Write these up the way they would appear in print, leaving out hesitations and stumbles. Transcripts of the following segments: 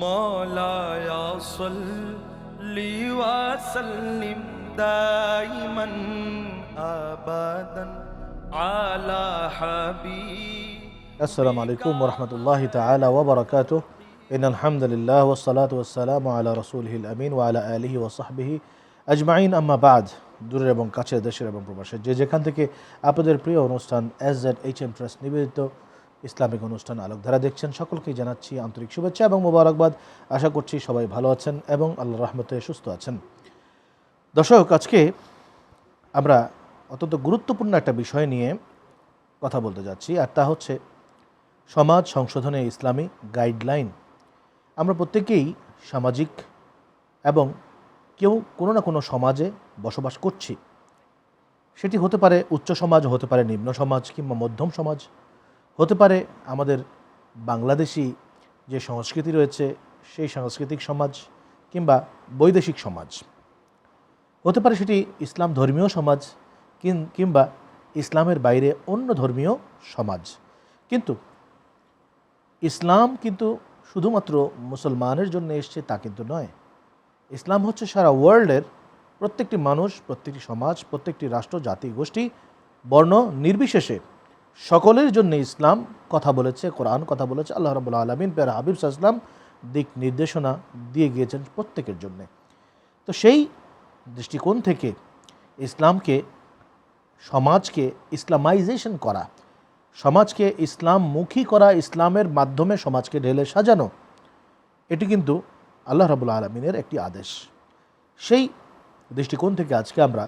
مولاي صل وسلم دائما أبدا على حبيب. السلام عليكم ورحمة الله تعالى وبركاته. إن الحمد لله والصلاة والسلام على رسوله الأمين وعلى آله وصحبه أجمعين. أما بعد, দূরের এবং কাছের দেশের এবং প্রবাসের যে যেখান থেকে আপনাদের প্রিয় অনুষ্ঠান SZHM ট্রাস্ট নিবেদিত ইসলামিক অনুষ্ঠান আলোকধারা দেখছেন, সকলকেই জানাচ্ছি আন্তরিক শুভেচ্ছা এবং মোবারকবাদ। আশা করছি সবাই ভালো আছেন এবং আল্লাহর রহমতে সুস্থ আছেন। দর্শক, আজকে আমরা অত্যন্ত গুরুত্বপূর্ণ একটা বিষয় নিয়ে কথা বলতে যাচ্ছি, আর তা হচ্ছে সমাজ সংশোধনে ইসলামী গাইডলাইন। আমরা প্রত্যেকেই সামাজিক এবং কেউ কোনো না কোনো সমাজে বসবাস করছি। সেটি হতে পারে উচ্চ সমাজ, হতে পারে নিম্ন সমাজ কিংবা মধ্যম সমাজ, হতে পারে আমাদের বাংলাদেশি যে সংস্কৃতি রয়েছে সেই সাংস্কৃতিক সমাজ কিংবা বৈদেশিক সমাজ, হতে পারে সেটি ইসলাম ধর্মীয় সমাজ কিংবা ইসলামের বাইরে অন্য ধর্মীয় সমাজ। কিন্তু ইসলাম কিন্তু শুধুমাত্র মুসলমানের জন্য এসছে তা কিন্তু নয়। ইসলাম হচ্ছে সারা ওয়ার্ল্ডের প্রত্যেকটি মানুষ, প্রত্যেকটি সমাজ, প্রত্যেকটি রাষ্ট্র, জাতি, গোষ্ঠী, বর্ণ নির্বিশেষে সকলের জন্য ইসলাম কথা বলেছে, কোরআন কথা বলেছে। আল্লাহ রাব্বুল আলামিন প্যারা হাবিব সাল্লাল্লাহু আলাইহি ওয়াসাল্লাম দিক নির্দেশনা দিয়ে গিয়েছেন প্রত্যেকের জন্য। তো সেই দৃষ্টিকোণ থেকে ইসলামকে, সমাজকে ইসলামাইজেশন করা, সমাজকে ইসলামমুখী করা, ইসলামের মাধ্যমে সমাজকে ঢেলে সাজানো, এটি কিন্তু আল্লাহ রাব্বুল আলামিনের একটি আদেশ। সেই দৃষ্টিকোণ থেকে আজকে আমরা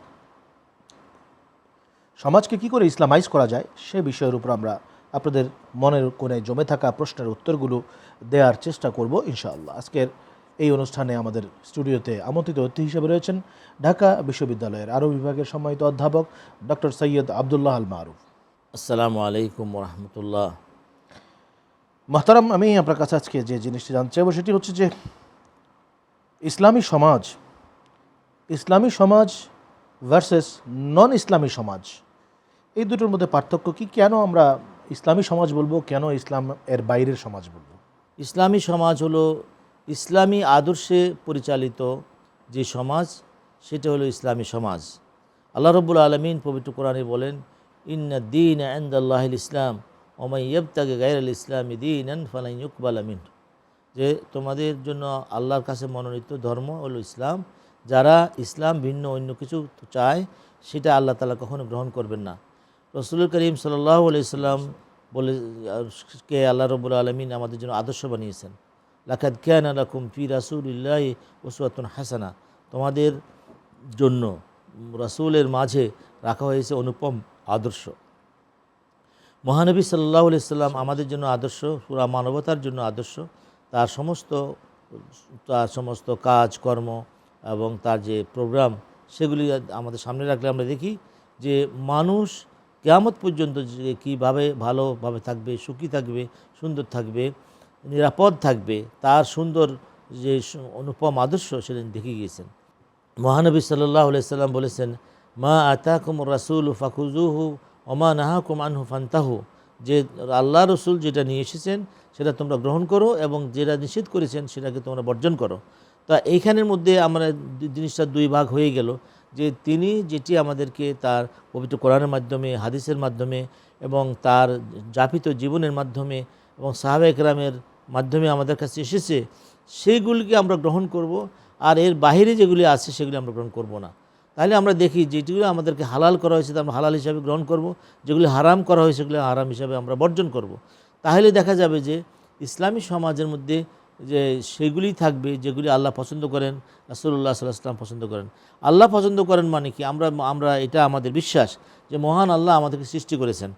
সমাজকে কী করে ইসলামাইজ করা যায় সে বিষয়ের উপর আমরা আপনাদের মনের কোণে জমে থাকা প্রশ্নের উত্তরগুলো দেওয়ার চেষ্টা করব ইনশাআল্লাহ। আজকের এই অনুষ্ঠানে আমাদের স্টুডিওতে আমন্ত্রিত অতিথি হিসেবে রয়েছেন ঢাকা বিশ্ববিদ্যালয়ের আরবি বিভাগের সম্মানিত অধ্যাপক ডক্টর সৈয়দ আবদুল্লাহ আল মারুফ। আসসালামু আলাইকুম রহমতুল্লাহ। মোহতারাম, আমি আপনার কাছে আজকে যে জিনিসটি জানতে চাইব সেটি হচ্ছে যে ইসলামী সমাজ ভার্সেস নন ইসলামী সমাজ, এই দুটোর মধ্যে পার্থক্য কি? কেন আমরা ইসলামী সমাজ বলবো, কেন ইসলাম এর বাইরের সমাজ বলবো? ইসলামী সমাজ হলো ইসলামী আদর্শে পরিচালিত যে সমাজ, সেটা হলো ইসলামী সমাজ। আল্লাহ রাব্বুল আলামিন পবিত্র কোরআনে বলেন, ইন্না দ্বীন ইনদাল্লাহিল ইসলাম ওয়া মান ইয়াবতাগি গায়রাল ইসলামি দীনান ফালান ইউকবালা মিনহু, যে তোমাদের জন্য আল্লাহর কাছে মনোনীত ধর্ম হলো ইসলাম। যারা ইসলাম ভিন্ন অন্য কিছু চায় সেটা আল্লাহ তাআলা কখনো গ্রহণ করবেন না। রাসূল করিম সাল্লাল্লাহু আলাইহি সাল্লাম বলে কে আল্লাহ রাব্বুল আলামিন আমাদের জন্য আদর্শ বানিয়েছেন। লাকাদ কানা লাকুম ফি রাসূলিল্লাহি উসওয়াতুন হাসানা, তোমাদের জন্য রাসূলের মাঝে রাখা হয়েছে অনুপম আদর্শ। মহানবী সাল্লাল্লাহু আলাইহি সাল্লাম আমাদের জন্য আদর্শ, পুরা মানবতার জন্য আদর্শ। তার সমস্ত কাজ কর্ম এবং তার যে প্রোগ্রাম, সেগুলি আমাদের সামনে রাখলে আমরা দেখি যে মানুষ কিয়ামত পর্যন্ত যে কীভাবে ভালোভাবে থাকবে, সুখী থাকবে, সুন্দর থাকবে, নিরাপদ থাকবে, তার সুন্দর যে অনুপম আদর্শ সেটা দেখে গিয়েছেন। মহানবী সাল্লাল্লাহু আলাইহি সাল্লাম বলেছেন, মা আতাকুমুর রাসূলু ফাখুযুহু ওয়া মা নাহাকুম আনহু ফান্তাহু, যে আল্লাহ রসুল যেটা নিয়ে এসেছেন সেটা তোমরা গ্রহণ করো এবং যেটা নিষেধ করেছেন সেটাকে তোমরা বর্জন করো। তা এইখানের মধ্যে আমরা জিনিসটা দুই ভাগ হয়ে গেল, যে তিনি যেটি আমাদেরকে তার পবিত্র কোরআনের মাধ্যমে, হাদিসের মাধ্যমে এবং তার যাপিত জীবনের মাধ্যমে এবং সাহাবা একরামের মাধ্যমে আমাদের কাছে এসেছে, সেইগুলিকে আমরা গ্রহণ করব, আর এর বাহিরে যেগুলি আছে সেগুলি আমরা গ্রহণ করব না। তাহলে আমরা দেখি যেগুলো আমাদেরকে হালাল করা হয়েছে তা আমরা হালাল হিসাবে গ্রহণ করব, যেগুলি হারাম করা হয়েছে সেগুলি হারাম হিসাবে আমরা বর্জন করব। তাহলে দেখা যাবে যে ইসলামী সমাজের মধ্যে যে সেগুলি থাকবে যেগুলি আল্লাহ পছন্দ করেন, রাসূলুল্লাহ সাল্লাল্লাহু আলাইহি ওয়াসাল্লাম পছন্দ করেন। আল্লাহ পছন্দ করেন মানে কি? আমরা এটা আমাদের বিশ্বাস যে মহান আল্লাহ আমাদেরকে সৃষ্টি করেছেন।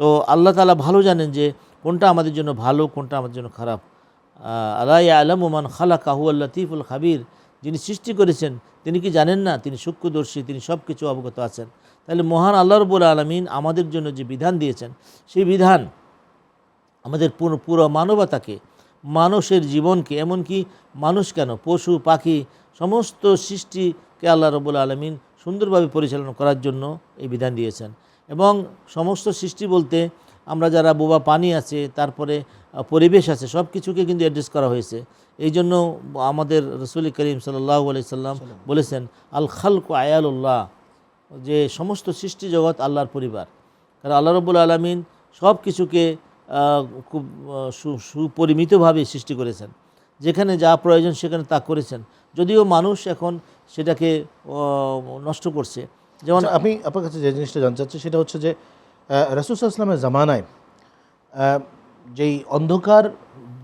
তো আল্লাহ তাআলা ভালো জানেন যে কোনটা আমাদের জন্য ভালো, কোনটা আমাদের জন্য খারাপ। আলা ইয়ালামু মান খালাকা হুয়াল লাতীফুল খাবীর, যিনি সৃষ্টি করেছেন তিনি কি জানেন না? তিনি সূক্ষ্মদর্শী, তিনি সব কিছু অবগত আছেন। তাহলে মহান আল্লাহ রাব্বুল আলামিন আমাদের জন্য যে বিধান দিয়েছেন, সেই বিধান আমাদের পুরো মানবতাকে, মানুষের জীবনকে, এমনকি মানুষ কেন, পশু পাখি সমস্ত সৃষ্টিকে আল্লাহ রাব্বুল আলামিন সুন্দরভাবে পরিচালনা করার জন্য এই বিধান দিয়েছেন। এবং সমস্ত সৃষ্টি বলতে আমরা যারা বোবা পানি আছে, তারপরে পরিবেশ আছে, সব কিছুকে কিন্তু অ্যাড্রেস করা হয়েছে। এই জন্য আমাদের রসুল করিম সাল্লাল্লাহু আলাইহি সাল্লাম বলেছেন আল খালকু আয়ালুল্লাহ, যে সমস্ত সৃষ্টি জগৎ আল্লাহর পরিবার। কারণ আল্লাহ রাব্বুল আলামিন সব কিছুকে খুব সুপরিমিতভাবে সৃষ্টি করেছেন, যেখানে যা প্রয়োজন সেখানে তা করেছেন, যদিও মানুষ এখন সেটাকে নষ্ট করছে। যেমন আচ্ছা, আমি আপনার কাছে যে জিনিসটা জানতে চাচ্ছি সেটা হচ্ছে যে রাসূল সাল্লাল্লাহু আলাইহি ওয়াসাল্লামের জামানায় যেই অন্ধকার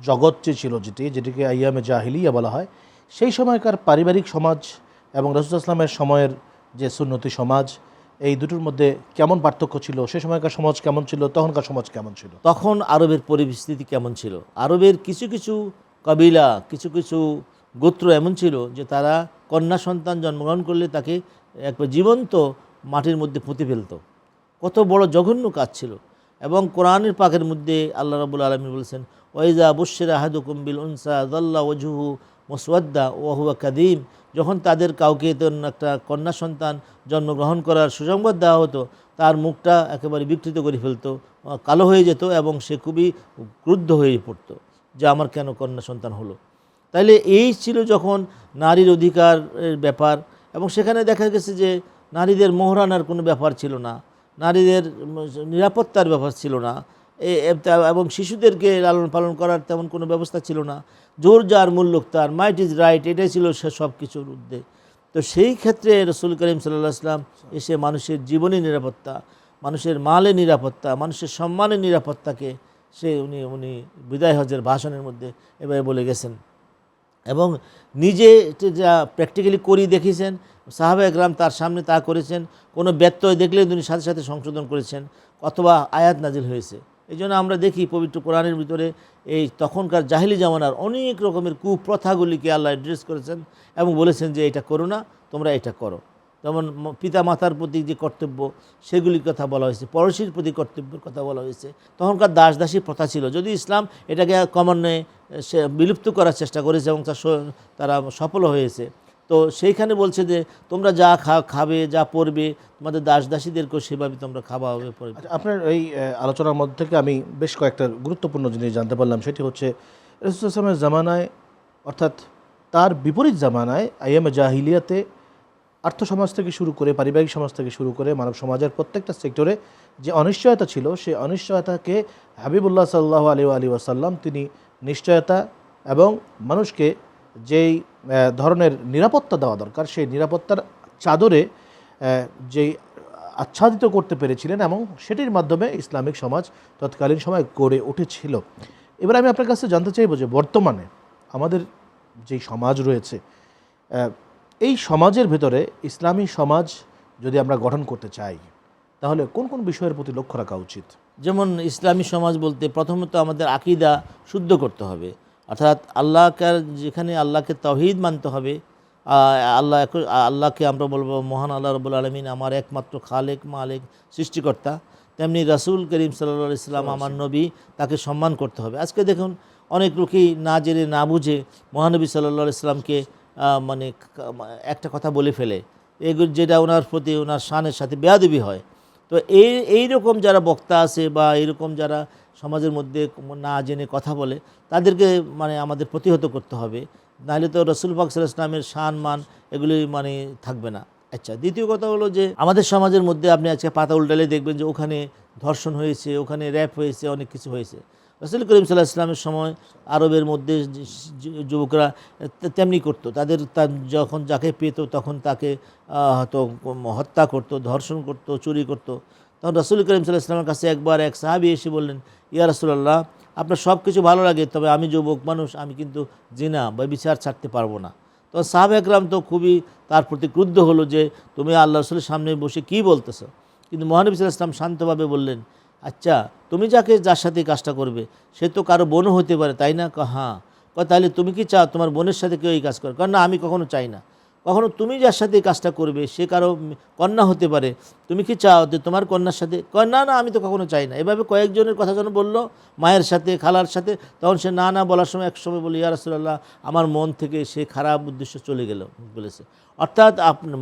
জগৎ যে ছিল, যেটিকে আইয়ামে জাহিলিয়া বলা হয়, সেই সময়কার পারিবারিক সমাজ এবং রাসূল সাল্লাল্লাহু আলাইহি ওয়াসাল্লামের সময়ের যে সুন্নতি সমাজ, এই দুটোর মধ্যে কেমন পার্থক্য ছিল? সে সময়কার সমাজ কেমন ছিল, তখনকার সমাজ কেমন ছিল? তখন আরবের পরিস্থিতি কেমন ছিল? আরবের কিছু কিছু কবিলা, কিছু কিছু গোত্র এমন ছিল যে তারা কন্যা সন্তান জন্মগ্রহণ করলে তাকে একবার জীবন্ত মাটির মধ্যে পুঁতে ফেলত। কত বড় জঘন্য কাজ ছিল। এবং কোরআনের পাকের মধ্যে আল্লাহ রাব্বুল আলামিন বলেছেন, ওয়াইজা বুশশিরা আহাদুকুম বিল উনসা যাল্লা ওয়াজহুহু মুসওয়াদ্দা ওয়া হুয়া কাযীম, যখন তাদের কাউকে একটা কন্যা সন্তান জন্মগ্রহণ করার সুসংবাদ দেওয়া হতো, তার মুখটা একেবারে বিকৃত করে ফেলতো, কালো হয়ে যেত এবং সে খুবই ক্রুদ্ধ হয়ে পড়তো যে আমার কেন কন্যা সন্তান হলো। তাইলে এই ছিল যখন নারীর অধিকারের ব্যাপার। এবং সেখানে দেখা গেছে যে নারীদের মোহরানার কোনো ব্যাপার ছিল না, নারীদের নিরাপত্তার ব্যাপার ছিল না, এবং শিশুদেরকে লালন পালন করার তেমন কোনো ব্যবস্থা ছিল না। জোর যার মূল্যক তার, মাইট ইজ রাইট, এটাই ছিল সে সব কিছুর ঊর্ধ্বে। তো সেই ক্ষেত্রে রসুল করিম সাল্লাল্লাহু আলাইহি ওয়াসাল্লাম এসে মানুষের জীবনী নিরাপত্তা, মানুষের মালের নিরাপত্তা, মানুষের সম্মানের নিরাপত্তাকে উনি বিদায় হজের ভাষণের মধ্যে এভাবে বলে গেছেন। এবং নিজে যা প্র্যাকটিক্যালি করি দেখিয়েছেন, সাহাবা একরাম তার সামনে তা করেছেন। কোনো ব্যত্যয় দেখলে তিনি সাথে সাথে সংশোধন করেছেন অথবা আয়াত নাজিল হয়েছে। এই জন্য আমরা দেখি পবিত্র কোরআনের ভিতরে এই তখনকার জাহিলি জামানার অনেক রকমের কুপ্রথাগুলিকে আল্লাহ অ্যাড্রেস করেছেন এবং বলেছেন যে এটা করো না, তোমরা এটা করো। যেমন পিতা মাতার প্রতি যে কর্তব্য সেগুলির কথা বলা হয়েছে, পড়োশীর প্রতি কর্তব্যের কথা বলা হয়েছে। তখনকার দাসদাসী প্রথা ছিল, যদি ইসলাম এটাকে ক্রমান্বয়ে সে বিলুপ্ত করার চেষ্টা করেছে এবং তারা সফল হয়েছে। তো সেইখানে বলছে যে তোমরা যা খাবে, যা পড়বে, তোমাদের দাসদাসীদেরকেও সেভাবে তোমরা খাওয়া হবে, পড়বে। আপনার এই আলোচনার মধ্যে থেকে আমি বেশ কয়েকটা গুরুত্বপূর্ণ জিনিস জানতে পারলাম। সেটি হচ্ছে রাসূল সাল্লাল্লাহু আলাইহি ওয়াসাল্লামের জামানায়, অর্থাৎ তার বিপরীত জামানায় আইয়ামে জাহিলিয়াতে আর্থ সমাজ থেকে শুরু করে, পারিবারিক সমাজ থেকে শুরু করে মানব সমাজের প্রত্যেকটা সেক্টরে যে অনিশ্চয়তা ছিল, সেই অনিশ্চয়তাকে হাবিবুল্লাহ সাল্লাল্লাহু আলাইহি ওয়াসাল্লাম তিনি নিশ্চয়তা এবং মানুষকে যেই ধরনের নিরাপত্তা দেওয়া দরকার, সেই নিরাপত্তার চাদরে যেই আচ্ছাদিত করতে পেরেছিলেন এবং সেটির মাধ্যমে ইসলামিক সমাজ তৎকালীন সময় গড়ে উঠেছিল। এবার আমি আপনার কাছে জানতে চাইব যে বর্তমানে আমাদের যেই সমাজ রয়েছে, এই সমাজের ভেতরে ইসলামী সমাজ যদি আমরা গঠন করতে চাই, তাহলে কোন কোন বিষয়ের প্রতি লক্ষ্য রাখা উচিত? যেমন ইসলামী সমাজ বলতে প্রথমত আমাদের আকীদা শুদ্ধ করতে হবে, অর্থাৎ যেখানে আল্লাহকে তাওহীদ মানতে হবে। আল্লাহকে আমরা বলবো মহান আল্লাহ রাব্বুল আলামিন আমার একমাত্র খালেক, মালিক, সৃষ্টিকর্তা। তেমনি রাসূল করিম সাল্লাল্লাহু আলাইহি সাল্লাম আমার নবী, তাকে সম্মান করতে হবে। আজকে দেখুন অনেক লোকই না জেনে না বুঝে মহানবী সাল্লাল্লাহু আলাইহি সাল্লামকে মানে একটা কথা বলে ফেলে, এগুলো যেটা ওনার প্রতি ওনার শানের সাথে বেয়াদবি হয়। তো এইরকম যারা বক্তা আছে বা এইরকম যারা সমাজের মধ্যে না জেনে কথা বলে, তাদেরকে মানে আমাদের প্রতিহত করতে হবে, নাহলে তো রাসূল পাক সাল্লাল্লাহু আলাইহি ওয়াসাল্লামের শান মান এগুলি মানে থাকবে না। আচ্ছা, দ্বিতীয় কথা হলো যে আমাদের সমাজের মধ্যে আপনি আজকে পাতা উল্টালে দেখবেন যে ওখানে ধর্ষণ হয়েছে, ওখানে র্যাপ হয়েছে, অনেক কিছু হয়েছে। রাসূল করিম সাল্লাল্লাহু আলাইহি ওয়াসাল্লামের সময় আরবের মধ্যে যুবকরা তেমনি করতো, তার যখন যাকে পেত তখন তাকে হয়তো হত্যা করতো, ধর্ষণ করতো, চুরি করতো। তখন রাসূল করিম সাল্লাল্লাহু আলাইহি ওয়াসাল্লামের কাছে একবার এক সাহাবী এসে বললেন, ইয়া রাসূলুল্লাহ, আপনার সব কিছু ভালো লাগে, তবে আমি যুবক মানুষ, আমি কিন্তু জিনা বা বিচার ছাড়তে পারবো না। তো সাহাবা একরাম তো খুবই তার প্রতি ক্রুদ্ধ হলো যে তুমি আল্লাহ রাসূলের সামনে বসে কি বলতেছো। কিন্তু মহানবী সাল্লাল্লাহু আলাইহি ওয়াসাল্লাম শান্তভাবে বললেন, আচ্ছা তুমি যার সাথে কাজটা করবে সে তো কারো বোনও হতে পারে, তাই না? হ্যাঁ। তাহলে তুমি কি চাও তোমার বোনের সাথে কেউ এই কাজ করে? কারণ না, আমি কখনো চাই না। কখনো তুমি যার সাথে এই কাজটা করবে সে কারো কন্যা হতে পারে, তুমি কি চাও যে তোমার কন্যার সাথে? না না, আমি তো কখনো চাই না। এভাবে কয়েকজনের কথা যেন বললো, মায়ের সাথে, খালার সাথে। তখন সে না বলার সময় এক সময় বলি, ইয়া রাসূলুল্লাহ, আমার মন থেকে সে খারাপ উদ্দেশ্য চলে গেল বলেছে। অর্থাৎ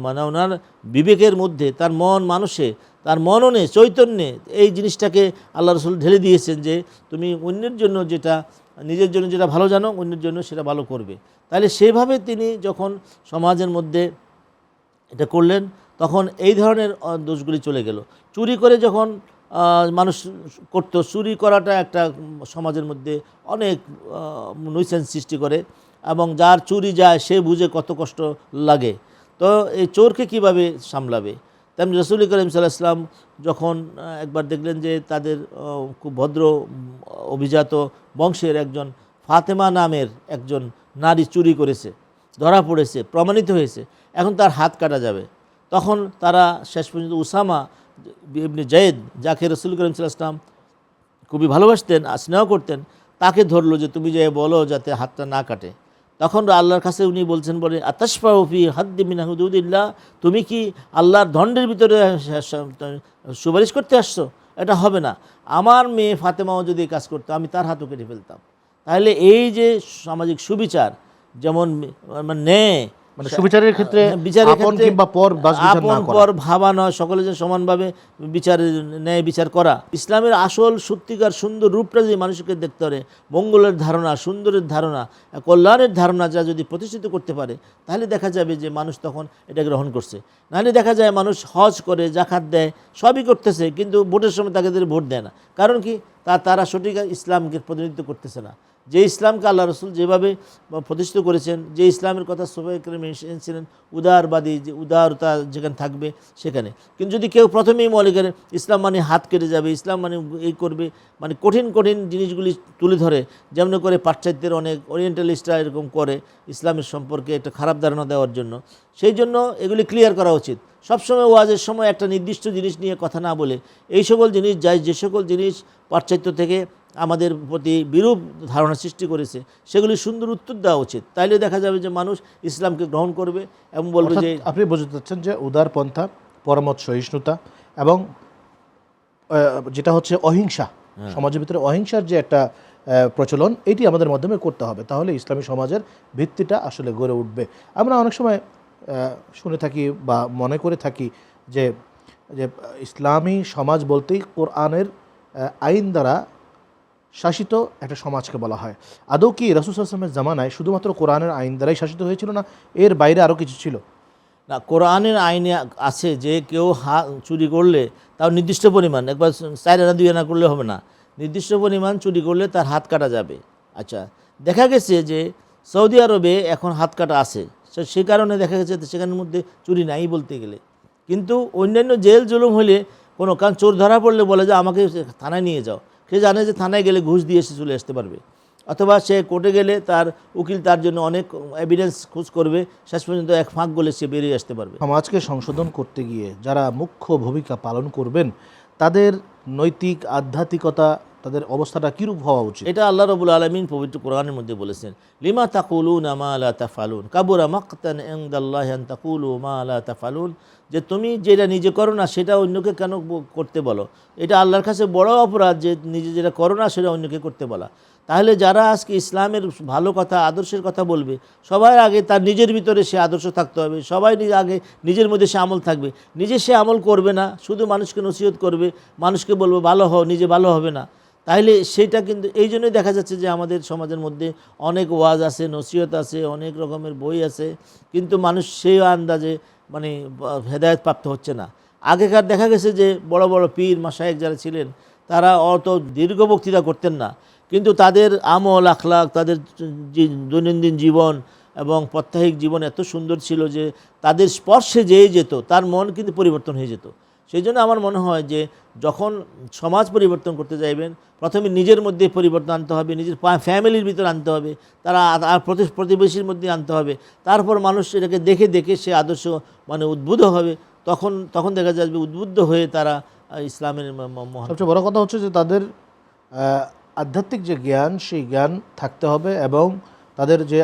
মানে ওনার বিবেকের মধ্যে, তার মানুষে, তার মননে, চৈতন্যে এই জিনিসটাকে আল্লাহ রাসূল ঢেলে দিয়েছেন যে তুমি অন্যের জন্য যেটা নিজের জন্য যেটা ভালো জানো অন্যের জন্য সেটা ভালো করবে। তাহলে সেভাবে তিনি যখন সমাজের মধ্যে এটা করলেন তখন এই ধরনের দোষগুলি চলে গেল। চুরি করে যখন মানুষ করতো, চুরি করাটা একটা সমাজের মধ্যে অনেক নুইসেন্স সৃষ্টি করে, এবং যার চুরি যায় সে বুঝে কত কষ্ট লাগে। তো এই চোরকে কিভাবে সামলাবে? তেমনি রসুল করিম সাল্লাল্লাহু আলাইহি ওয়াসাল্লাম যখন একবার দেখলেন যে তাদের খুব ভদ্র অভিজাত বংশের একজন ফাতেমা নামের একজন নারী চুরি করেছে, ধরা পড়েছে, প্রমাণিত হয়েছে, এখন তার হাত কাটা যাবে। তখন তারা শেষ পর্যন্ত উসামা ইবনে জায়েদ, যাকে রসুল করিম সাল্লাল্লাহু আলাইহি ওয়াসাল্লাম খুবই ভালোবাসতেন, স্নেহ করতেন, তাকে ধরলো যে তুমি যে বলো যাতে হাতটা না কাটে। তখন আল্লাহর কাছে উনি বলছেন, বলে আতাশফাউ ফি হাদ্দি মিন হুদুদিল্লাহ, তুমি কি আল্লাহর দণ্ডের ভিতরে সুপারিশ করতে আসছো? এটা হবে না। আমার মেয়ে ফাতেমাও যদি এই কাজ করতো আমি তার হাতও কেটে ফেলতাম। তাহলে এই যে সামাজিক সুবিচার, যেমন ন্যায়, মানে সুবিচারের ক্ষেত্রে বিচারের আপন ক্ষেত্রে কিংবা পর বাছবিচার না আপন করা। পর ভাবা নয়, সকলে যে সমানভাবে ন্যায় বিচার করা। ইসলামের আসল সত্যিকার সুন্দর রূপটা যদি মানুষকে দেখতে পারে, মঙ্গলের ধারণা, সুন্দরের ধারণা, কল্যাণের ধারণা যা যদি প্রতিষ্ঠিত করতে পারে, তাহলে দেখা যাবে যে মানুষ তখন এটা গ্রহণ করছে। নাহলে দেখা যায় মানুষ হজ করে, জাকাত দেয়, সবই করতেছে, কিন্তু ভোটের সময় তাদের ভোট দেয় না। কারণ কি? তারা সঠিক ইসলামকে প্রতিনিধিত্ব করতেছে না। যে ইসলামকে আল্লাহ রসুল যেভাবে প্রতিষ্ঠিত করেছেন, যে ইসলামের কথা সবাই এনেছিলেন, উদারবাদী, যে উদারতা যেখানে থাকবে সেখানে। কিন্তু যদি কেউ প্রথমেই মনে করে ইসলাম মানে হাত কেটে যাবে, ইসলাম মানে এই করবে, মানে কঠিন কঠিন জিনিসগুলি তুলে ধরে, যেমন করে পাশ্চাত্যের অনেক ওরিয়েন্টালিস্টরা এরকম করে ইসলামের সম্পর্কে একটা খারাপ ধারণা দেওয়ার জন্য, সেই জন্য এগুলি ক্লিয়ার করা উচিত। সবসময় ওয়াজের সময় একটা নির্দিষ্ট জিনিস নিয়ে কথা না বলে এই সকল জিনিস যে সকল জিনিস পাশ্চাত্য থেকে আমাদের প্রতি বিরূপ ধারণা সৃষ্টি করেছে সেগুলি সুন্দর উত্তর দেওয়া উচিত। তাইলে দেখা যাবে যে মানুষ ইসলামকে গ্রহণ করবে এবং বলবে যে, আপনি বুঝতে চাচ্ছেন যে উদারপন্থা, পরমত সহিষ্ণুতা এবং যেটা হচ্ছে অহিংসা, সমাজের ভিতরে অহিংসার যে একটা প্রচলন, এটি আমাদের মাধ্যমে করতে হবে, তাহলে ইসলামী সমাজের ভিত্তিটা আসলে গড়ে উঠবে। আমরা অনেক সময় শুনে থাকি বা মনে করে থাকি যে ইসলামী সমাজ বলতেই কোরআনের আইন দ্বারা শাসিত একটা সমাজকে বলা হয়। আদৌ কি রাসূল সাল্লাল্লাহু আলাইহি ওয়াসাল্লামের জামানায় শুধুমাত্র কোরআনের আইন দ্বারাই শাসিত হয়েছিল, না এর বাইরে আরও কিছু ছিল? না, কোরআনের আইনে আছে যে কেউ চুরি করলে তাও নির্দিষ্ট পরিমাণ, একবার 4 আনা 2 আনা করলে হবে না, নির্দিষ্ট পরিমাণ চুরি করলে তার হাত কাটা যাবে। আচ্ছা, দেখা গেছে যে সৌদি আরবে এখন হাত কাটা আছে, সে কারণে দেখা গেছে সেখানের মধ্যে চুরি নাই বলতে গেলে। কিন্তু অন্যান্য জেল জুলুম হলে কোনো কারণ চোর ধরা পড়লে বলে যে আমাকে থানায় নিয়ে যাও, সে জানে যে থানায় গেলে ঘুষ দিয়ে সে চলে আসতে পারবে, অথবা সে কোর্টে গেলে তার উকিল তার জন্য অনেক এভিডেন্স খোঁজ করবে, শেষ পর্যন্ত এক ফাঁক গলে সে বেরিয়ে আসতে পারবে। সমাজকে সংশোধন করতে গিয়ে যারা মুখ্য ভূমিকা পালন করবেন, তাদের নৈতিক আধ্যাত্মিকতা, তাদের অবস্থাটা কীরূপ হওয়া উচিত? এটা আল্লাহ রাব্বুল আলামিন পবিত্র কোরআনের মধ্যে বলেছেন, লিমা তাকুলুনা মা লা তাফআলুন কাবুরা মাকতান ইনদাল্লাহি আন তাকুলু মা লা তাফআলুন, যে তুমি যেটা নিজে করো না সেটা অন্যকে কেন করতে বলো? এটা আল্লাহর কাছে বড় অপরাধ যে নিজে যেটা করো না সেটা অন্যকে করতে বলা। তাহলে যারা আজকে ইসলামের ভালো কথা, আদর্শের কথা বলবে, সবার আগে তার নিজের ভিতরে সে আদর্শ থাকতে হবে। সবাই আগে নিজের মধ্যে সে আমল থাকবে, নিজে সে আমল করবে না, শুধু মানুষকে নসিহত করবে, মানুষকে বলবে ভালো হও, নিজে ভালো হবে না। তাইলে সেটা কিন্তু এই জন্যই দেখা যাচ্ছে যে আমাদের সমাজের মধ্যে অনেক ওয়াজ আছে, নসিহত আছে, অনেক রকমের বই আছে, কিন্তু মানুষ সেই আন্দাজে মানে হেদায়েত প্রাপ্ত হচ্ছে না। আগেকার দেখা গেছে যে বড় বড় পীর মাশায়েখ যারা ছিলেন তারা অত দীর্ঘ বক্তৃতা করতেন না, কিন্তু তাদের আমল আখলাক, তাদের দৈনন্দিন জীবন এবং প্রাত্যহিক জীবন এত সুন্দর ছিল যে তাদের স্পর্শে যেয়ে যেত তার মন কিন্তু পরিবর্তন হয়ে যেত। সেই জন্য আমার মনে হয় যে যখন সমাজ পরিবর্তন করতে যাইবেন, প্রথমে নিজের মধ্যে পরিবর্তন আনতে হবে, নিজের ফ্যামিলির ভিতরে আনতে হবে, তারা প্রতিবেশীর মধ্যে আনতে হবে, তারপর মানুষ এটাকে দেখে দেখে সে আদর্শ মানে উদ্বুদ্ধ হবে, তখন দেখা যাবে উদ্বুদ্ধ হয়ে তারা ইসলামের সবচেয়ে বড় কথা হচ্ছে যে তাদের আধ্যাত্মিক যে জ্ঞান, সেই জ্ঞান থাকতে হবে এবং তাদের যে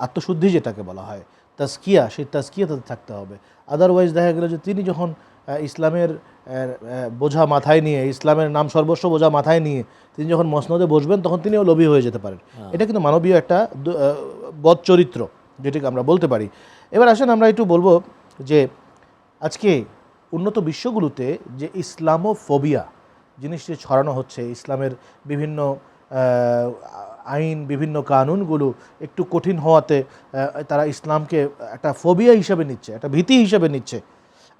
আত্মশুদ্ধি যেটাকে বলা হয় তাজকিয়া, সেই তাজকিয়া তাদের থাকতে হবে। আদারওয়াইজ দেখা গেল যে তিনি যখন ইসলামের বোঝা মাথায় নিয়ে, ইসলামের নাম সর্বস্ব বোঝা মাথায় নিয়ে তিনি যখন মসনদে বসবেন, তখন তিনিও লোভী হয়ে যেতে পারেন। এটা কিন্তু মানবীয় একটা বদ চরিত্র, যেটাকে আমরা বলতে পারি। এবার আসেন আমরা একটু বলবো যে আজকে উন্নত বিশ্বগুলোতে যে ইসলামোফোবিয়া জিনিসটি ছড়ানো হচ্ছে, ইসলামের বিভিন্ন আইন, বিভিন্ন কানুনগুলো একটু কঠিন হওয়াতে তারা ইসলামকে একটা ফোবিয়া হিসাবে নিচ্ছে, একটা ভীতি হিসাবে নিচ্ছে।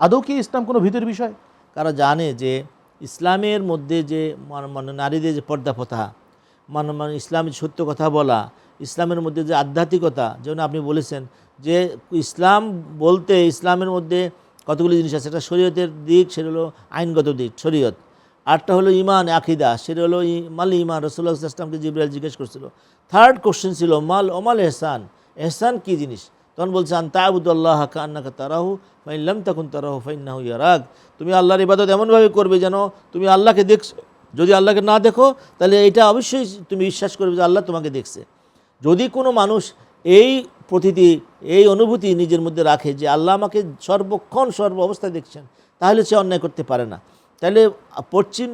আদৌ কি ইসলাম কোনো ভীতির বিষয়? কারা জানে যে ইসলামের মধ্যে যে মানে নারীদের যে পর্দা প্রথা, মানে ইসলামের সত্য কথা বলা, ইসলামের মধ্যে যে আধ্যাত্মিকতা, যেমন আপনি বলেছেন যে ইসলাম বলতে ইসলামের মধ্যে কতগুলি জিনিস আছে। একটা শরীয়তের দিক, সেটা হলো আইনগত দিক, শরীয়ত। আরটা হলো ইমান, আকিদা, সেটা হলো মাল ইমান। রাসূলুল্লাহ সাল্লাল্লাহু আলাইহি ওয়াসাল্লামকে জিবরাইল জিজ্ঞেস করছিল। থার্ড কোশ্চেন ছিল মাল ওমাল এহসান, এহসান কী জিনিস? তখন বলছে আন তা'বুদাল্লাহ কাআন্নাকা তারাহু ফাইন লাম তাকুন তারাহু ফাইন্নাহু ইয়ারাক। তুমি আল্লাহর ইবাদত এমনভাবে করবে যেন তুমি আল্লাহকে দেখছো। যদি আল্লাহকে না দেখো তাহলে এটা অবশ্যই তুমি বিশ্বাস করবে যে আল্লাহ তোমাকে দেখছে। যদি কোনো মানুষ এই প্রতীতি, এই অনুভূতি নিজের মধ্যে রাখে যে আল্লাহ আমাকে সর্বক্ষণ সর্ব অবস্থায় দেখছেন, তাহলে সে অন্যায় করতে পারে না। তাহলে পশ্চিম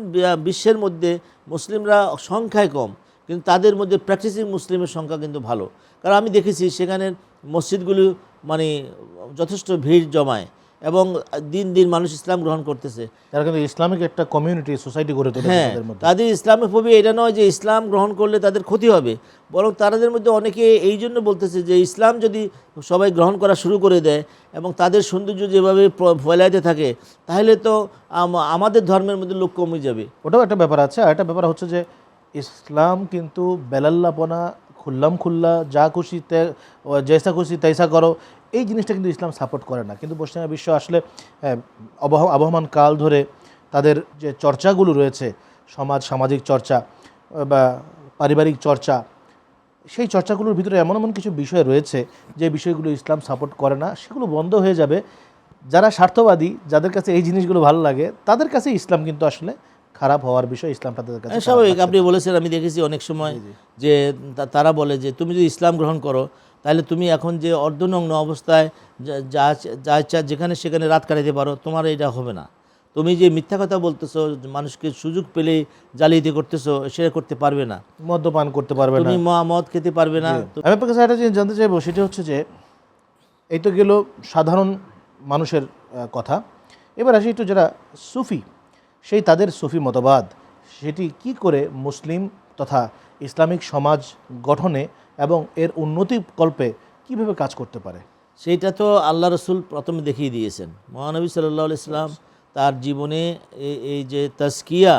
বিশ্বের মধ্যে মুসলিমরা সংখ্যায় কম, কিন্তু তাদের মধ্যে প্র্যাকটিসিং মুসলিমের সংখ্যা কিন্তু ভালো। কারণ আমি দেখেছি সেখানের মসজিদগুলো মানে যথেষ্ট ভিড় জমায় এবং দিন দিন মানুষ ইসলাম গ্রহণ করতেছে। তারা কিন্তু ইসলামিক একটা কমিউনিটি, সোসাইটি গড়ে তুলেছে হ্যাঁ, তাদের মধ্যে। তাদের ইসলামের ফোবিয়া এটা নয় যে ইসলাম গ্রহণ করলে তাদের ক্ষতি হবে, বরং তাদের মধ্যে অনেকে এই জন্য বলতেছে যে ইসলাম যদি সবাই গ্রহণ করা শুরু করে দেয় এবং তাদের সৌন্দর্য যেভাবে ফলাইতে থাকে, তাহলে তো আমাদের ধর্মের মধ্যে লোক কমে যাবে। ওটাও একটা ব্যাপার আছে। আর একটা ব্যাপার হচ্ছে যে ইসলাম কিন্তু বেলাল্লাপনা, খুল্লাম খুল্লা, যা খুশি জেসা খুশি তৈসা করো, এই জিনিসটা কিন্তু ইসলাম সাপোর্ট করে না। কিন্তু পশ্চিমা বিশ্ব আসলে আবহমান কাল ধরে তাদের যে চর্চাগুলো রয়েছে, সামাজিক চর্চা বা পারিবারিক চর্চা, সেই চর্চাগুলোর ভিতরে এমন এমন কিছু বিষয় রয়েছে যে বিষয়গুলো ইসলাম সাপোর্ট করে না। সেগুলো বন্ধ হয়ে যাবে। যারা স্বার্থবাদী, যাদের কাছে এই জিনিসগুলো ভালো লাগে, তাদের কাছে ইসলাম কিন্তু আসলে খারাপ হওয়ার বিষয়, ইসলামটা তাদের কাছে স্বাভাবিক। আপনি বলেছেন, আমি দেখেছি অনেক সময় যে তারা বলে যে তুমি যদি ইসলাম গ্রহণ করো তাহলে তুমি এখন যে অর্ধনগ্ন অবস্থায় যা যা ইচ্ছা যেখানে সেখানে রাত কাটাতে পারো, তোমার এটা হবে না। তুমি যে মিথ্যা কথা বলতেছো, মানুষকে সুযোগ পেলে জালিয়াতি করতেছো, সেটা করতে পারবে না। মদ্যপান করতে পারবে না, তুমি মদ খেতে পারবে না। আমি আপনার কাছে একটা জিনিস জানতে চাইবো, সেটা হচ্ছে যে এই তো গেল সাধারণ মানুষের কথা। এবার আসি একটু যারা সুফি, সেই তাদের সুফি মতবাদ সেটি কি করে মুসলিম তথা ইসলামিক সমাজ গঠনে এবং এর উন্নতি কল্পে কিভাবে কাজ করতে পারে। সেইটা তো আল্লাহ রসুল প্রথমে দেখিয়ে দিয়েছেন। মহানবী সাল্লাল্লাহু আলাইহি সাল্লাম তার জীবনে এই যে তাজকিয়া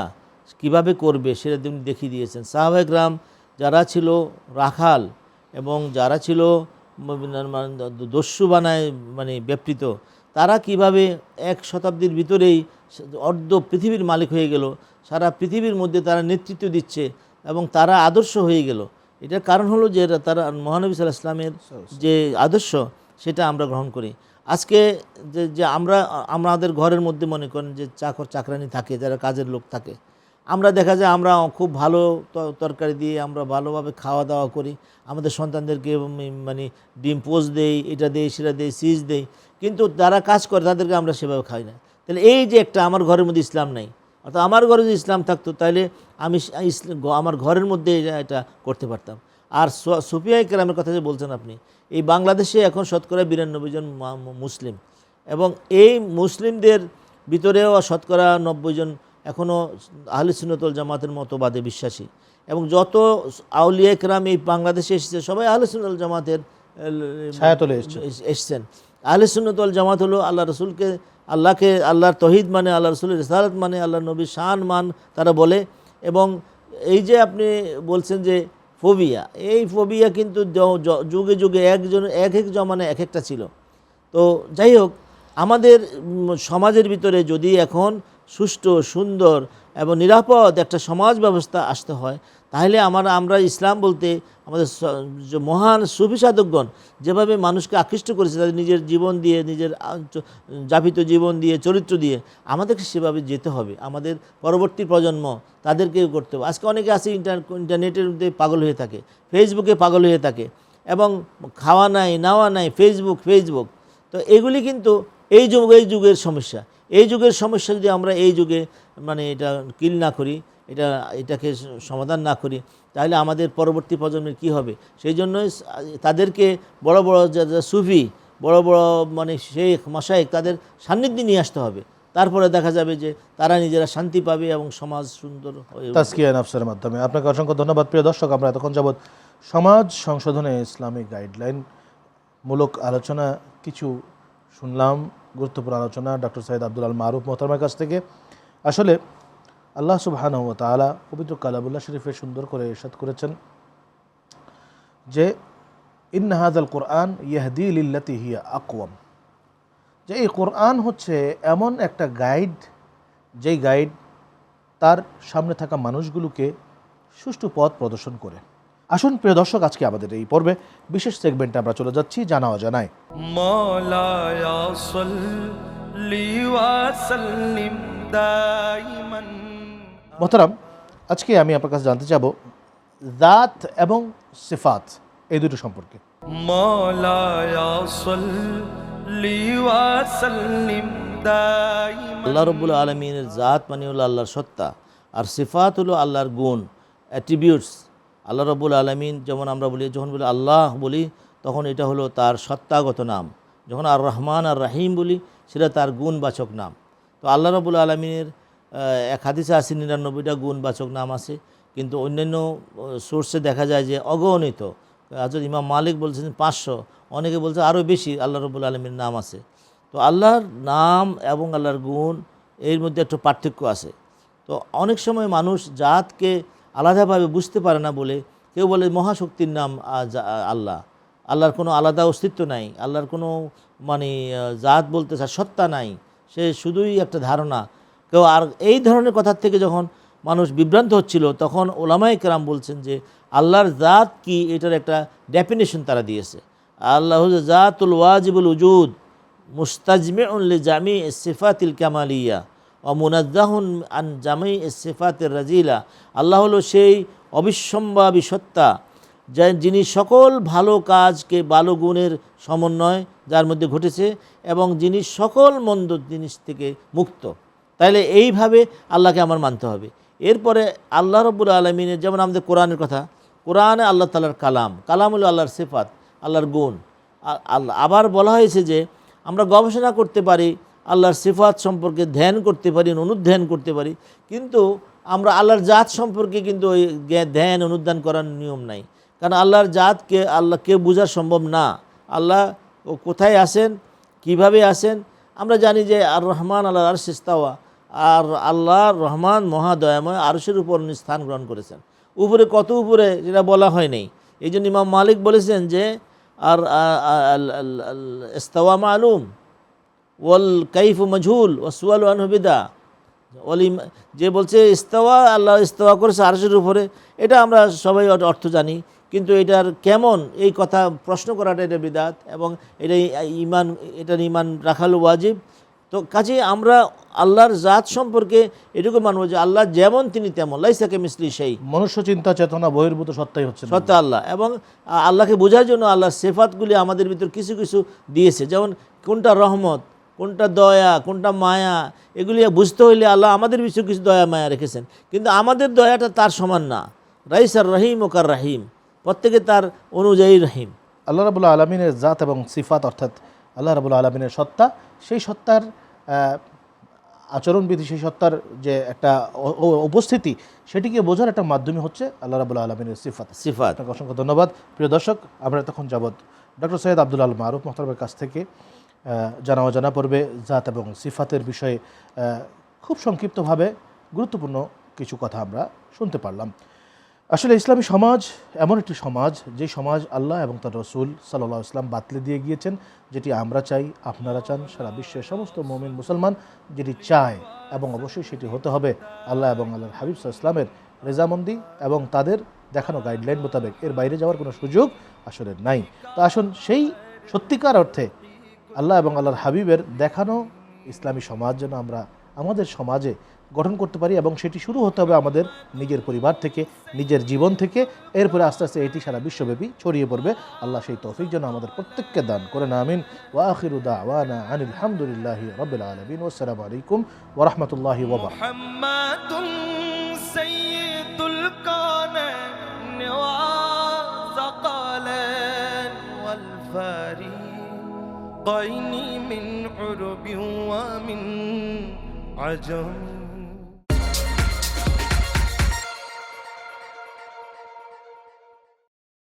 কিভাবে করবে সেটা তিনি দেখিয়ে দিয়েছেন। সাহাবায়ে কেরাম যারা ছিল রাখাল এবং যারা ছিল দস্যু বানায় মানে ব্যাপৃত, তারা কিভাবে এক শতাব্দীর ভিতরেই অর্ধ পৃথিবীর মালিক হয়ে গেল, সারা পৃথিবীর মধ্যে তারা নেতৃত্ব দিচ্ছে এবং তারা আদর্শ হয়ে গেল। এটার কারণ হলো যে তারা মহানবী সাল্লাল্লাহু আলাইহি সাল্লামের যে আদর্শ সেটা আমরা গ্রহণ করি। আজকে যে আমাদের ঘরের মধ্যে মনে করেন যে চাকরানি থাকে, যারা কাজের লোক থাকে, আমরা দেখা যায় আমরা খুব ভালো তরকারি দিয়ে আমরা ভালোভাবে খাওয়া দাওয়া করি, আমাদের সন্তানদেরকে মানে ডিম পোচ দেই, এটা দেই, সেটা দেই, সিজ দেই, কিন্তু যারা কাজ করে তাদেরকে আমরা সেভাবে খাই না। তাহলে এই যে একটা আমার ঘরের মধ্যে ইসলাম নেই, অর্থাৎ আমার ঘরে যদি ইসলাম থাকতো তাহলে আমি আমার ঘরের মধ্যে এটা করতে পারতাম। আর সুফিয়া কেরামের কথা যে বলছেন আপনি, এই বাংলাদেশে এখন শতকরা 92 জন মুসলিম, এবং এই মুসলিমদের ভিতরেও শতকরা 90 জন এখনও আহলে সুন্নাত ওয়াল জামাতের মতবাদে বিশ্বাসী। এবং যত আউলিয়া কেরাম এই বাংলাদেশে এসেছে সবাই আহলে সুন্নাত ওয়াল জামাতের ছায়াতলে এসছেন। আহলে সুন্নাত ওয়াল জামাত হলো আল্লাহ রসুলকে, আল্লাহর তৌহিদ মানে, আল্লাহ রসুলের রিসালাত মানে, আল্লাহ নবীর শান মান তারা বলে। এবং এই যে আপনি বলছেন যে ফোবিয়া, এই ফোবিয়া কিন্তু যুগে যুগে এক এক জমানে এক একটা ছিল। তো যাই হোক, আমাদের সমাজের ভিতরে যদি এখন সুষ্ঠু, সুন্দর এবং নিরাপদ একটা সমাজ ব্যবস্থা আসতে হয়, তাহলে আমরা ইসলাম বলতে আমাদের মহান সুফি সাধকগণ যেভাবে মানুষকে আকৃষ্ট করেছে তাদের নিজের জীবন দিয়ে, নিজের যাপিত জীবন দিয়ে, চরিত্র দিয়ে, আমাদেরকে সেভাবে যেতে হবে। আমাদের পরবর্তী প্রজন্ম তাদেরকে করতে হবে। আজকে অনেকে আছে ইন্টারনেটের মধ্যে পাগল হয়ে থাকে, ফেসবুকে পাগল হয়ে থাকে, এবং খাওয়া নাই নাওয়া নাই ফেসবুক। তো এগুলি কিন্তু এই যুগের সমস্যা। এই যুগের সমস্যা যদি আমরা এই যুগে মানে এটা কিল না করি, এটাকে সমাধান না করি, তাহলে আমাদের পরবর্তী প্রজন্মের কি হবে? সেই জন্যই তাদেরকে বড় বড় যারা সুফি, বড় বড় মানে শেখ মাশায়েখ, তাদের সান্নিধ্যে নিয়ে আসতে হবে। তারপরে দেখা যাবে যে তারা নিজেরা শান্তি পাবে এবং সমাজ সুন্দর হয়ে উঠবে। তাজকিয়া নাফসের মাধ্যমে। আপনাকে অসংখ্য ধন্যবাদ। প্রিয় দর্শক, আমরা এতক্ষণ যাবৎ সমাজ সংশোধনে ইসলামিক গাইডলাইন মূলক আলোচনা কিছু শুনলাম, গুরুত্বপূর্ণ আলোচনা ডক্টর সৈয়দ আব্দুল আল মারুফ মোহতারমার কাছ থেকে। আসলে আল্লাহ সুবহানাহু ওয়া তাআলা পবিত্র কালামুল্লাহ শরীফে সুন্দর করে ইরশাদ করেছেন যে ইন্না হাযাল কুরআন ইয়াহদি লিল্লাতি হিয়া আকওয়াম, যে এই কোরআন হচ্ছে এমন একটা গাইড, যেই গাইড তার সামনে থাকা মানুষগুলোকে সুষ্ঠু পথ প্রদর্শন করে। আসুন প্রিয় দর্শক, আজকে আমাদের এই পর্বে বিশেষ সেগমেন্টে আমরা চলে যাচ্ছি জানা অজানায়। مولاي صل وسلم دائما। মোহতারাম, আজকে আমি আপনার কাছে জানতে চাবো জাত এবং সিফাত এই দুটো সম্পর্কে। مولاي صل وسلم دائما। আল্লাহ রব্বুল আলমিনের জাত মানে হলো আল্লাহর সত্তা, আর সিফাত হলো আল্লাহর গুণ, অ্যাট্রিবিউটস। আল্লাহ রব্বুল আলমিন যেমন আমরা বলি, যখন বলি আল্লাহ বলি তখন এটা হলো তার সত্তাগত নাম, যখন আর রহমান আর রাহিম বলি সেটা তার গুণবাচক নাম। তো আল্লাহ রব্বুল আলমিনের এক হাদিসে আছে 99টা গুণবাচক নাম আছে, কিন্তু অন্যান্য সোর্সে দেখা যায় যে অগণিত। হযরত ইমাম মালিক বলছেন 500, অনেকে বলছে আরও বেশি আল্লাহ রব্বুল আলমীর নাম আছে। তো আল্লাহর নাম এবং আল্লাহর গুণ এর মধ্যে একটু পার্থক্য আছে। তো অনেক সময় মানুষ জাতকে আলাদাভাবে বুঝতে পারে না বলে কেউ বলে মহাশক্তির নাম আল্লাহ, আল্লাহর কোনো আলাদা অস্তিত্ব নাই, আল্লাহর কোনো মানে জাত বলতে সত্তা নাই, সে শুধুই একটা ধারণা। কেউ আর এই ধরনের কথার থেকে যখন মানুষ বিভ্রান্ত হচ্ছিল, তখন ওলামায়ে কেরাম বলছেন যে আল্লাহর জাত কি এটার একটা ডেফিনেশন তারা দিয়েছে। আল্লাহ জাতুল ওয়াজিবুল উজুদ মুস্তাজমিউন লিজামি সিফাতিল কামালিয়া ও মুনাজ্জাহুন আন জামি সিফাতির রাজিলা। আল্লাহ হলো সেই অবিসম্ভাবী সত্তা, যিনি সকল ভালো কাজকে ভালো গুণের সমন্বয় যার মধ্যে ঘটেছে এবং যিনি সকল মন্দ জিনিস থেকে মুক্ত। তাইলে এইভাবে আল্লাহকে আমার মানতে হবে। এরপরে আল্লাহ রব্বুল আলমিনের, যেমন আমাদের কোরআনের কথা, কোরআনে আল্লাহ তাআলার কালাম, কালাম হলো আল্লাহর সিফাত, আল্লাহর গুণ। আল্লাহ আবার বলা হয়েছে যে আমরা গবেষণা করতে পারি, আল্লাহর সিফাত সম্পর্কে ধ্যান করতে পারি, অনুধ্যান করতে পারি, কিন্তু আমরা আল্লাহর জাত সম্পর্কে কিন্তু ওই ধ্যান অনুধ্যান করার নিয়ম নাই। কারণ আল্লাহর জাতকে আল্লাহকে বোঝা সম্ভব না। আল্লাহ ও কোথায় আসেন, কিভাবে আসেন আমরা জানি যে আর রহমান আল্লাহর আরশ ইস্তাওয়া, আর আল্লাহ রহমান মহাদয়াময় আরশের উপর স্থান গ্রহণ করেছেন। উপরে কত উপরে যেটা বলা হয় নাই। এই জন্য ইমাম মালিক বলেছেন যে আর ইস্তাওয়া মালুম ওয়াল কাইফু মজহুল ওয়া সুয়ালু আনহু বিদা। যে বলছে ইস্তাওয়া, আল্লাহ ইস্তাওয়া করেছে আরশের উপরে, এটা আমরা সবাই অর্থ জানি, কিন্তু এটার কেমন এই কথা প্রশ্ন করাটা এটা বিদাত, এবং এটার ইমান রাখাল ওয়াজিব। তো কাজে আমরা আল্লাহর জাত সম্পর্কে এটুকু মানব যে আল্লাহ যেমন তিনি তেমন, লাইসা কামিসলিহি শাই। মনুষ্য চিন্তা চেতনা বহির্ভূত সত্তাই হচ্ছে সত্য আল্লাহ, এবং আল্লাহকে বোঝার জন্য আল্লাহর সিফাতগুলি আমাদের ভিতর কিছু কিছু দিয়েছে, যেমন কোনটা রহমত, কোনটা দয়া, কোনটা মায়া, এগুলি বুঝতে হইলে আল্লাহ আমাদের কিছু কিছু দয়া মায়া রেখেছেন, কিন্তু আমাদের দয়াটা তার সমান না। রাইসার রহিম ওকার রাহিম, প্রত্যেকে তার অনুযায়ী রহিম। আল্লাহ রাব্বুল আলামিনের জাত এবং সিফাত, অর্থাৎ আল্লাহ রাব্বুল আলামিনের সত্তা, সেই সত্তার আচরণবিধি, সেই সত্তার যে একটা উপস্থিতি, সেটিকে বোঝার একটা মাধ্যমই হচ্ছে আল্লাহ রাব্বুল আলামিনের সিফাত। আপনাকে অসংখ্য ধন্যবাদ। প্রিয় দর্শক, আমরা তখন যাবৎ ডক্টর সৈয়দ আব্দুল আল মারুফ মোহতারমের কাছ থেকে জানা অজানা পর্বে জাত এবং সিফাতের বিষয়ে খুব সংক্ষিপ্তভাবে গুরুত্বপূর্ণ কিছু কথা আমরা শুনতে পারলাম। আসলে ইসলামী সমাজ এমন একটি সমাজ, যে সমাজ আল্লাহ এবং তার রসুল সাল্লাল্লাহু আলাইহি ওয়াসাল্লাম বাতলে দিয়ে গিয়েছেন, যেটি আমরা চাই, আপনারা চান, সারা বিশ্বের সমস্ত মুমিন মুসলমান যেটি চায়, এবং অবশ্যই সেটি হতে হবে আল্লাহ এবং আল্লাহর হাবিব সাল্লাল্লাহু আলাইহি ওয়াসাল্লামের রেজামন্দি এবং তাদের দেখানো গাইডলাইন মোতাবেক। এর বাইরে যাওয়ার কোনো সুযোগ আসলে নাই। তো আসুন সেই সত্যিকার অর্থে আল্লাহ এবং আল্লাহর হাবিবের দেখানো ইসলামী সমাজ যেন আমরা আমাদের সমাজে গঠন করতে পারি, এবং সেটি শুরু হতে হবে আমাদের নিজের পরিবার থেকে, নিজের জীবন থেকে। এরপরে আস্তে আস্তে এটি সারা বিশ্বব্যাপী ছড়িয়ে পড়বে। আল্লাহ সেই তৌফিক যেন আমাদের প্রত্যেককে দান করেন, আমিন। ওয়া আখিরু দাওয়ানা আনিল হামদুলিল্লাহি রাব্বিল আলামিন। ওয়াসসালামু আলাইকুম ওয়া রাহমাতুল্লাহি ওয়া বারাকাতুহু। মুহাম্মাদুন সাইয়্যিদুল কাওনাইন ওয়া যাকালান ওয়াল ফারিকাইনি মিন উরবিন ওয়া মিন عجم